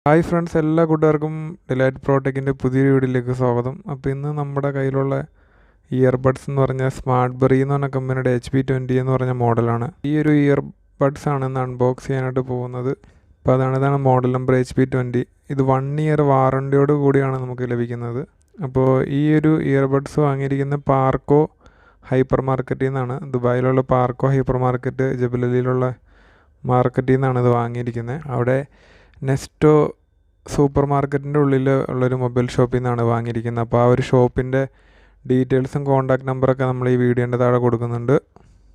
Hi friends, എല്ലാ കൂട്ടുകാർക്കും delight പ്രോടെക്കിൻ്റെ പുതിയൊരു വീഡിയോയിലേക്ക് സ്വാഗതം. അപ്പോൾ ഇന്ന് നമ്മുടെ കയ്യിലുള്ള ഇയർബഡ്സ് എന്ന് പറഞ്ഞാൽ സ്മാർട്ട്ബെറി എന്ന് പറഞ്ഞ കമ്പനിയുടെ HB20 എന്ന് പറഞ്ഞ മോഡലാണ്. ഈ ഒരു ഇയർബഡ്സ് ആണ് ഇന്ന് അൺബോക്സ് ചെയ്യാനായിട്ട് പോകുന്നത്. അപ്പോൾ ഇതാണ് മോഡൽ നമ്പർ HB20. ഇത് 1 ഇയർ വാറണ്ടിയോട് കൂടിയാണ് നമുക്ക് ലഭിക്കുന്നത്. അപ്പോൾ ഈ ഒരു ഇയർബഡ്സ് വാങ്ങിയിരിക്കുന്ന പാർക്കോ ഹൈപ്പർ മാർക്കറ്റിൽ നിന്നാണ്. ദുബായിലുള്ള പാർക്കോ ഹൈപ്പർ മാർക്കറ്റ് ജബലിലുള്ള മാർക്കറ്റിൽ നിന്നാണ് ഇത് വാങ്ങിയിരിക്കുന്നത്. അവിടെ നെസ്റ്റോ സൂപ്പർ മാർക്കറ്റിൻ്റെ ഉള്ളിൽ ഉള്ളൊരു മൊബൈൽ ഷോപ്പിൽ നിന്നാണ് വാങ്ങിയിരിക്കുന്നത്. അപ്പോൾ ആ ഒരു ഷോപ്പിൻ്റെ ഡീറ്റെയിൽസും കോൺടാക്ട് നമ്പറൊക്കെ നമ്മൾ ഈ വീഡിയോൻ്റെ താഴെ കൊടുക്കുന്നുണ്ട്.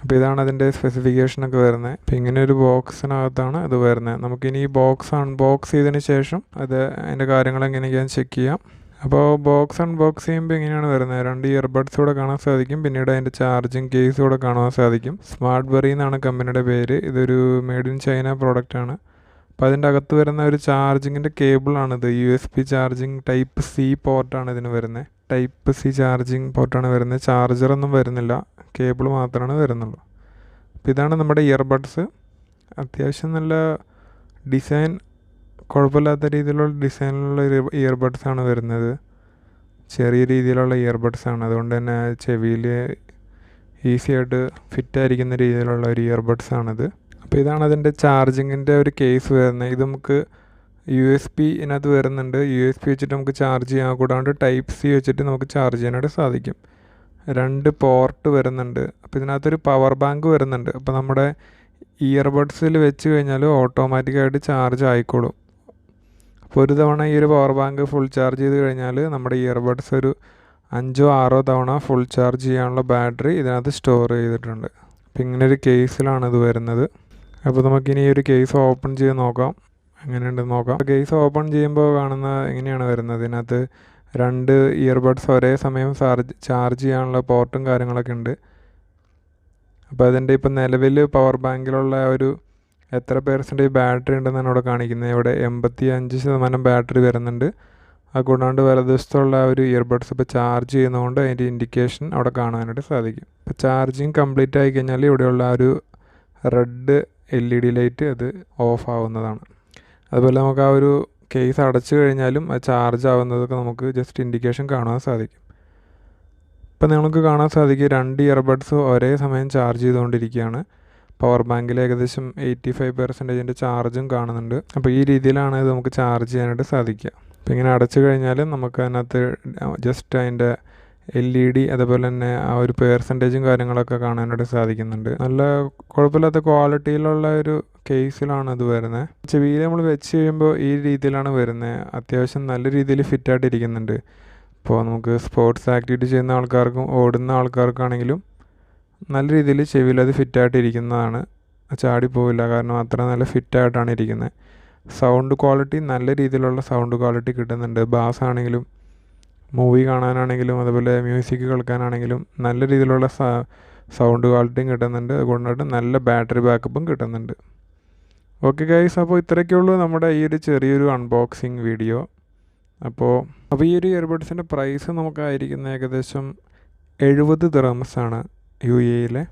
അപ്പോൾ ഇതാണ് അതിൻ്റെ സ്പെസിഫിക്കേഷനൊക്കെ വരുന്നത്. അപ്പോൾ ഇങ്ങനെ ഒരു ബോക്സിനകത്താണ് ഇത് വരുന്നത്. നമുക്കിനി ഈ ബോക്സ് അൺബോക്സ് ചെയ്തതിന് ശേഷം അതിൻ്റെ കാര്യങ്ങൾ എങ്ങനെയൊക്കെയാണെന്ന് ചെക്ക് ചെയ്യാം. അപ്പോൾ ബോക്സ് അൺബോക്സ് ചെയ്യുമ്പോൾ ഇങ്ങനെയാണ് വരുന്നത്. 2 ഇയർബഡ്സ് കൂടെ കാണാൻ സാധിക്കും. പിന്നീട് അതിൻ്റെ ചാർജിങ് കേസ് കൂടെ കാണാൻ സാധിക്കും. സ്മാർട്ട്ബെറി എന്നാണ് കമ്പനിയുടെ പേര്. ഇതൊരു മെയ്ഡ് ഇൻ ചൈന പ്രോഡക്റ്റാണ്. അപ്പോൾ അതിൻ്റെ അകത്ത് വരുന്ന ഒരു ചാർജിങ്ങിൻ്റെ കേബിളാണിത്. USB ചാർജിങ് ടൈപ്പ് C പോർട്ടാണ് ഇതിന് വരുന്നത്. ടൈപ്പ് C ചാർജിങ് പോർട്ടാണ് വരുന്നത്. ചാർജറൊന്നും വരുന്നില്ല, കേബിൾ മാത്രമാണ് വരുന്നുള്ളൂ. അപ്പോൾ ഇതാണ് നമ്മുടെ ഇയർബഡ്സ്. അത്യാവശ്യം നല്ല ഡിസൈൻ, കുഴപ്പമില്ലാത്ത രീതിയിലുള്ള ഡിസൈനിലുള്ള ഇയർബഡ്സാണ് വരുന്നത്. ചെറിയ രീതിയിലുള്ള ഇയർബഡ്സാണ്, അതുകൊണ്ട് തന്നെ ചെവിയിൽ ഈസി ആയിട്ട് ഫിറ്റായിരിക്കുന്ന രീതിയിലുള്ള ഒരു ഇയർബഡ്സാണിത്. അപ്പോൾ ഇതാണ് അതിൻ്റെ ചാർജിങ്ങിൻ്റെ ഒരു കേസ് വരുന്നത്. ഇത് നമുക്ക് USB ഇതിനകത്ത് വരുന്നുണ്ട്. USB വെച്ചിട്ട് നമുക്ക് ചാർജ് ചെയ്യാൻ, കൂടാണ്ട് ടൈപ്പ് C വെച്ചിട്ട് നമുക്ക് ചാർജ് ചെയ്യാനായിട്ട് സാധിക്കും. 2 പോർട്ട് വരുന്നുണ്ട്. അപ്പോൾ ഇതിനകത്തൊരു പവർ ബാങ്ക് വരുന്നുണ്ട്. അപ്പോൾ നമ്മുടെ ഇയർബഡ്സിൽ വെച്ച് കഴിഞ്ഞാൽ ഓട്ടോമാറ്റിക്കായിട്ട് ചാർജ് ആയിക്കോളും. അപ്പോൾ ഒരു തവണ ഈ ഒരു പവർ ബാങ്ക് ഫുൾ ചാർജ് ചെയ്ത് കഴിഞ്ഞാൽ നമ്മുടെ ഇയർബഡ്സ് ഒരു 5-6 തവണ ഫുൾ ചാർജ് ചെയ്യാനുള്ള ബാറ്ററി ഇതിനകത്ത് സ്റ്റോർ ചെയ്തിട്ടുണ്ട്. അപ്പോൾ ഇങ്ങനൊരു കേസിലാണ് ഇത് വരുന്നത്. അപ്പോൾ നമുക്കിനി ഈ ഒരു കേസ് ഓപ്പൺ ചെയ്ത് നോക്കാം, എങ്ങനെയുണ്ടെന്ന് നോക്കാം. കേസ് ഓപ്പൺ ചെയ്യുമ്പോൾ കാണുന്ന എങ്ങനെയാണ് വരുന്നത്. ഇതിനകത്ത് 2 ഇയർബഡ്സ് ഒരേ സമയം ചാർജ് ചെയ്യാനുള്ള പോർട്ടും കാര്യങ്ങളൊക്കെ ഉണ്ട്. അപ്പോൾ അതിൻ്റെ ഇപ്പം നിലവിൽ പവർ ബാങ്കിലുള്ള ഒരു എത്ര % ബാറ്ററി ഉണ്ടെന്നാണ് ഇവിടെ കാണിക്കുന്നത്. ഇവിടെ 85% ബാറ്ററി വരുന്നുണ്ട്. അതുകൂടാണ്ട് വലതുവശത്തുള്ള ഒരു ഇയർബഡ്സ് ഇപ്പോൾ ചാർജ് ചെയ്യുന്നതുകൊണ്ട് അതിൻ്റെ ഇൻഡിക്കേഷൻ അവിടെ കാണാനായിട്ട് സാധിക്കും. ഇപ്പോൾ ചാർജിങ് കംപ്ലീറ്റ് ആയി കഴിഞ്ഞാൽ ഇവിടെയുള്ള ആ ഒരു റെഡ് LED ലൈറ്റ് അത് ഓഫ് ആവുന്നതാണ്. അതുപോലെ നമുക്ക് ആ ഒരു കേസ് അടച്ചു കഴിഞ്ഞാലും അത് ചാർജ് ആവുന്നതൊക്കെ നമുക്ക് ജസ്റ്റ് ഇൻഡിക്കേഷൻ കാണാൻ സാധിക്കും. ഇപ്പം നിങ്ങൾക്ക് കാണാൻ സാധിക്കും 2 ഇയർബഡ്സ് ഒരേ സമയം ചാർജ് ചെയ്തുകൊണ്ടിരിക്കുകയാണ്. പവർ ബാങ്കിൽ ഏകദേശം 85% ചാർജും കാണുന്നുണ്ട്. അപ്പോൾ ഈ രീതിയിലാണ് ഇത് നമുക്ക് ചാർജ് ചെയ്യാനായിട്ട് സാധിക്കുക. അപ്പോൾ ഇങ്ങനെ അടച്ചു കഴിഞ്ഞാലും നമുക്ക് അതിനകത്ത് ജസ്റ്റ് അതിൻ്റെ LED അതുപോലെ തന്നെ ആ ഒരു പെർസെൻറ്റേജും കാര്യങ്ങളൊക്കെ കാണാനായിട്ട് സാധിക്കുന്നുണ്ട്. നല്ല കുഴപ്പമില്ലാത്ത ക്വാളിറ്റിയിലുള്ള ഒരു കേസിലാണ് ഇത് വരുന്നത്. ചെവിയിൽ നമ്മൾ വെച്ച് കഴിയുമ്പോൾ ഈ രീതിയിലാണ് വരുന്നത്. അത്യാവശ്യം നല്ല രീതിയിൽ ഫിറ്റായിട്ടിരിക്കുന്നുണ്ട്. ഇപ്പോൾ നമുക്ക് സ്പോർട്സ് ആക്ടിവിറ്റി ചെയ്യുന്ന ആൾക്കാർക്കും ഓടുന്ന ആൾക്കാർക്കാണെങ്കിലും നല്ല രീതിയിൽ ചെവിയിൽ അത് ഫിറ്റായിട്ടിരിക്കുന്നതാണ്. ചാടിപ്പോവില്ല, കാരണം അത്ര നല്ല ഫിറ്റായിട്ടാണ് ഇരിക്കുന്നത്. സൗണ്ട് ക്വാളിറ്റി നല്ല രീതിയിലുള്ള സൗണ്ട് ക്വാളിറ്റി കിട്ടുന്നുണ്ട്. ബാസ് ആണെങ്കിലും മൂവി കാണാനാണെങ്കിലും അതുപോലെ മ്യൂസിക് കേൾക്കാനാണെങ്കിലും നല്ല രീതിയിലുള്ള സൗണ്ട് ക്വാളിറ്റിയും കിട്ടുന്നുണ്ട്. അതുകൊണ്ടായിട്ട് നല്ല ബാറ്ററി ബാക്കപ്പും കിട്ടുന്നുണ്ട്. ഓക്കെ ഗൈസ്, അപ്പോൾ ഇത്രയൊക്കെയുള്ളൂ നമ്മുടെ ഈ ഒരു ചെറിയൊരു അൺബോക്സിങ് വീഡിയോ. അപ്പോൾ ഈ ഒരു ഇയർബഡ്സിൻ്റെ പ്രൈസ് നമുക്കായിരിക്കുന്നത് ഏകദേശം 70 ദിർഹംസാണ് UAE.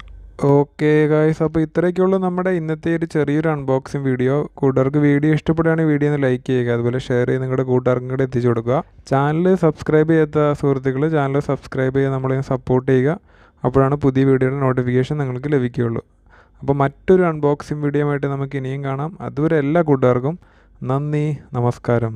ഓക്കെ ഗൈസ്, അപ്പോൾ ഇത്രയൊക്കെയുള്ളൂ നമ്മുടെ ഇന്നത്തെ ഒരു ചെറിയൊരു അൺബോക്സിങ് വീഡിയോ. കൂട്ടുകാർക്ക് വീഡിയോ ഇഷ്ടപ്പെടുകയാണെങ്കിൽ വീഡിയോ ഒന്ന് ലൈക്ക് ചെയ്യുക, അതുപോലെ ഷെയർ ചെയ്ത് നിങ്ങളുടെ കൂട്ടുകാർക്കും കൂടെ എത്തിച്ചു കൊടുക്കുക. ചാനൽ സബ്സ്ക്രൈബ് ചെയ്യാത്ത സുഹൃത്തുക്കൾ ചാനൽ സബ്സ്ക്രൈബ് ചെയ്ത് നമ്മളെ സപ്പോർട്ട് ചെയ്യുക. അപ്പോഴാണ് പുതിയ വീഡിയോയുടെ നോട്ടിഫിക്കേഷൻ നിങ്ങൾക്ക് ലഭിക്കുകയുള്ളൂ. അപ്പോൾ മറ്റൊരു അൺബോക്സിങ് വീഡിയോ ആയിട്ട് നമുക്ക് ഇനിയും കാണാം. അതുവരെ എല്ലാ കൂട്ടുകാർക്കും നന്ദി, നമസ്കാരം.